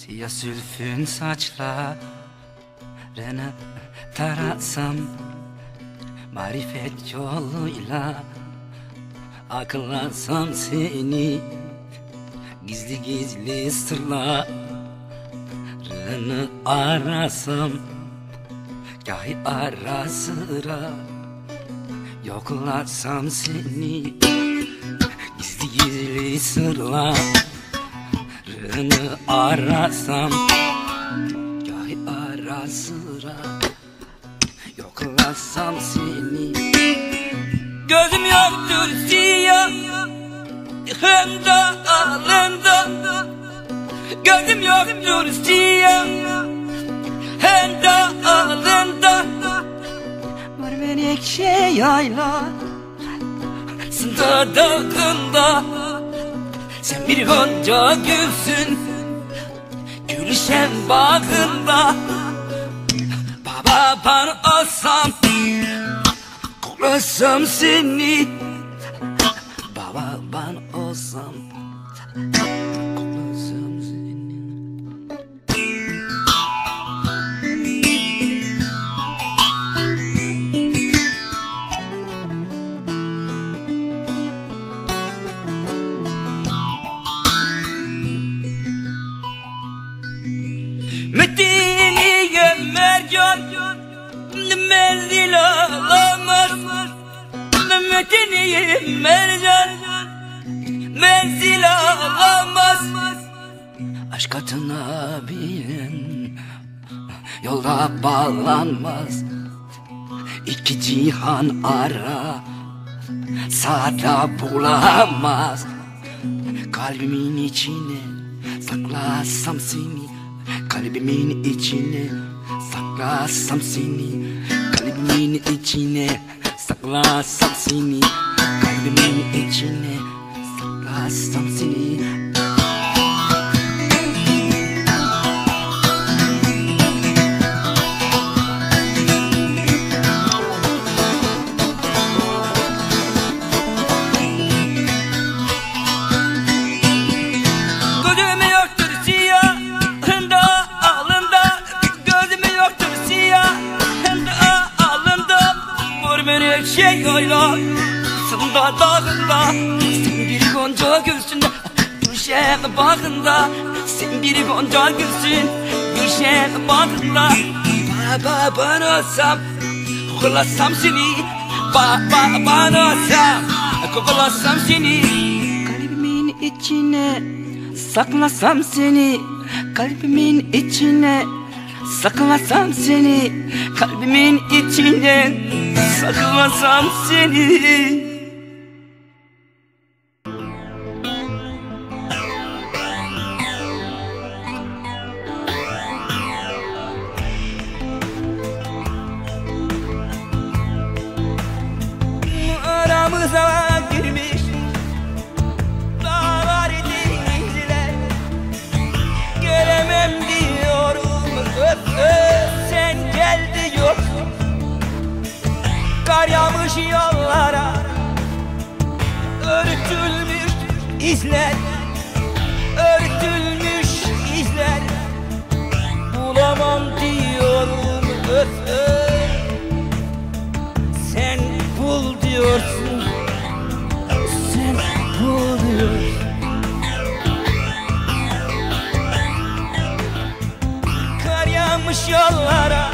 Siyah zülfün saçlarını taratsam, marifet yoluyla akıllansam seni, gizli gizli sırlarını arasam, gahi ara sıra yoklasam seni, gizli gizli sırlarını arasam, gahi ara sıra yoklasam seni. Gözüm yoktur siyah hında alında, gözüm yoktur siyah hında alında. Var menekşe yayla sında dağında, sen bir gonca gülsün gülşen bağında. Baba ben olsam koklasam seni, baba ben olsam koklasam seni. Medeniye mercan menzil alamaz, Medeniye mercan menzil alamaz. Aşk atına binen yolda bağlanmaz, İki cihan ara sağda bulamaz. Kalbimin içine saklasam seni, kalbimin içine saklasam seni, kalbimin içine saklasam seni, kalbimin içine saklasam seni. Şey yayla sında dağında, sen bir gonca gülsün gülşen bağında, sen bir gonca gülsün gülşen bağında. Baba ben olsam koklasam seni, baba ben olsam koklasam seni, kalbimin içine saklasam seni, kalbimin içine saklasam seni, kalbimin içine saklasam seni. Aramıza girmiş dağlar denizler, gelemem diyorum sen gel diyorsun. Kar yağmış yollara, örtülmüş izler, örtülmüş izler. Bulamam diyorum sen bul diyorsun, sen bul diyorsun. Kar yağmış yollara.